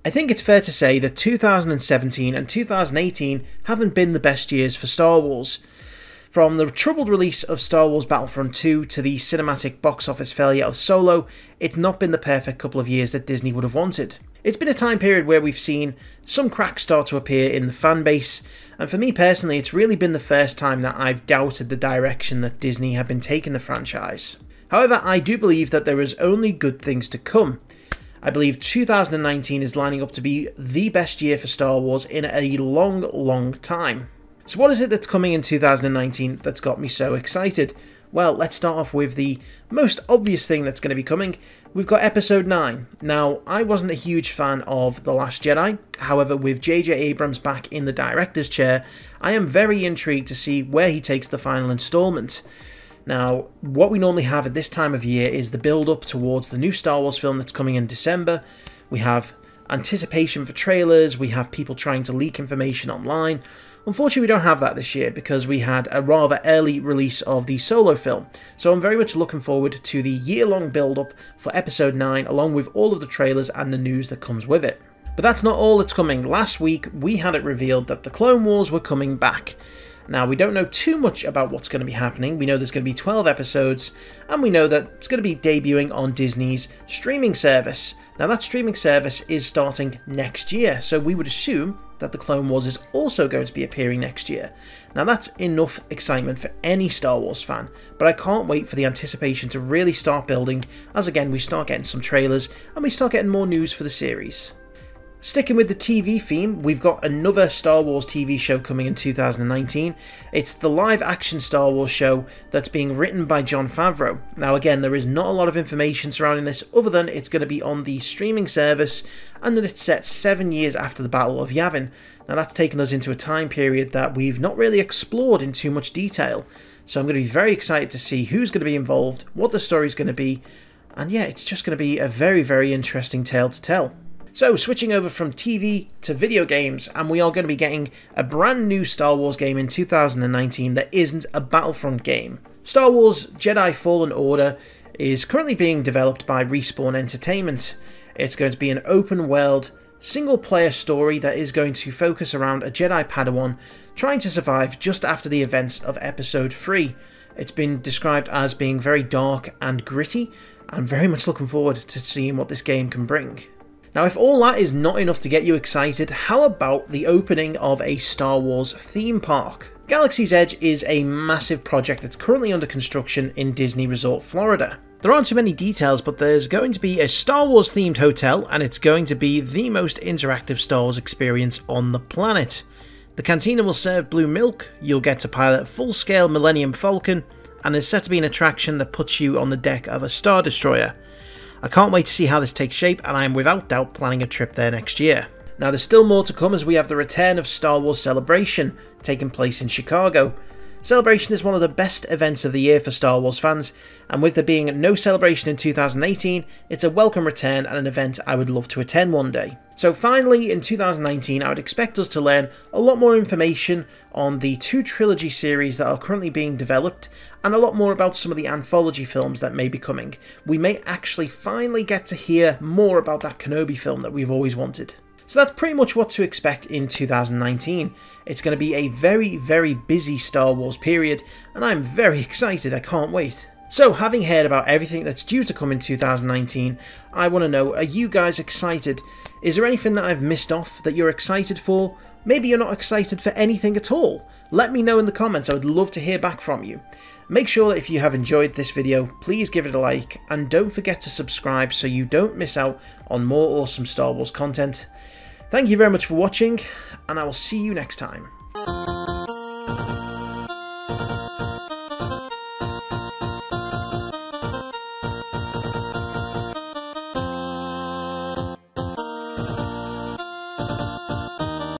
I think it's fair to say that 2017 and 2018 haven't been the best years for Star Wars. From the troubled release of Star Wars Battlefront 2 to the cinematic box office failure of Solo, it's not been the perfect couple of years that Disney would have wanted. It's been a time period where we've seen some cracks start to appear in the fan base, and for me personally, it's really been the first time that I've doubted the direction that Disney have been taking the franchise. However, I do believe that there is only good things to come. I believe 2019 is lining up to be the best year for Star Wars in a long time. So what is it that's coming in 2019 that's got me so excited? Well, let's start off with the most obvious thing that's going to be coming. We've got Episode 9. Now, I wasn't a huge fan of The Last Jedi. However, with J.J. Abrams back in the director's chair, I am very intrigued to see where he takes the final installment. Now, what we normally have at this time of year is the build-up towards the new Star Wars film that's coming in December. We have anticipation for trailers, we have people trying to leak information online. Unfortunately, we don't have that this year because we had a rather early release of the Solo film. So I'm very much looking forward to the year-long build-up for Episode 9, along with all of the trailers and the news that comes with it. But that's not all that's coming. Last week, we had it revealed that the Clone Wars were coming back. Now, we don't know too much about what's going to be happening. We know there's going to be 12 episodes, and we know that it's going to be debuting on Disney's streaming service. Now, that streaming service is starting next year, so we would assume that the Clone Wars is also going to be appearing next year. Now, that's enough excitement for any Star Wars fan, but I can't wait for the anticipation to really start building, as again, we start getting some trailers, and we start getting more news for the series. Sticking with the TV theme, we've got another Star Wars TV show coming in 2019. It's the live-action Star Wars show that's being written by Jon Favreau. Now again, there is not a lot of information surrounding this other than it's going to be on the streaming service and that it's set 7 years after the Battle of Yavin. Now that's taken us into a time period that we've not really explored in too much detail. So I'm going to be very excited to see who's going to be involved, what the story's going to be, and yeah, it's just going to be a very interesting tale to tell. So, switching over from TV to video games, and we are going to be getting a brand new Star Wars game in 2019 that isn't a Battlefront game. Star Wars Jedi Fallen Order is currently being developed by Respawn Entertainment. It's going to be an open world, single player story that is going to focus around a Jedi Padawan trying to survive just after the events of Episode 3. It's been described as being very dark and gritty. I'm very much looking forward to seeing what this game can bring. Now, if all that is not enough to get you excited, how about the opening of a Star Wars theme park? Galaxy's Edge is a massive project that's currently under construction in Disney Resort, Florida. There aren't too many details, but there's going to be a Star Wars themed hotel, and it's going to be the most interactive Star Wars experience on the planet. The cantina will serve blue milk, you'll get to pilot a full-scale Millennium Falcon, and there's set to be an attraction that puts you on the deck of a Star Destroyer. I can't wait to see how this takes shape, and I am without doubt planning a trip there next year. Now, there's still more to come as we have the return of Star Wars Celebration, taking place in Chicago. Celebration is one of the best events of the year for Star Wars fans, and with there being no celebration in 2018, it's a welcome return and an event I would love to attend one day. So finally, in 2019, I would expect us to learn a lot more information on the 2 trilogy series that are currently being developed, and a lot more about some of the anthology films that may be coming. We may actually finally get to hear more about that Kenobi film that we've always wanted. So that's pretty much what to expect in 2019. It's going to be a very busy Star Wars period, and I'm very excited, I can't wait. So, having heard about everything that's due to come in 2019, I want to know, are you guys excited? Is there anything that I've missed off that you're excited for? Maybe you're not excited for anything at all. Let me know in the comments, I would love to hear back from you. Make sure that if you have enjoyed this video, please give it a like, and don't forget to subscribe so you don't miss out on more awesome Star Wars content. Thank you very much for watching, and I will see you next time.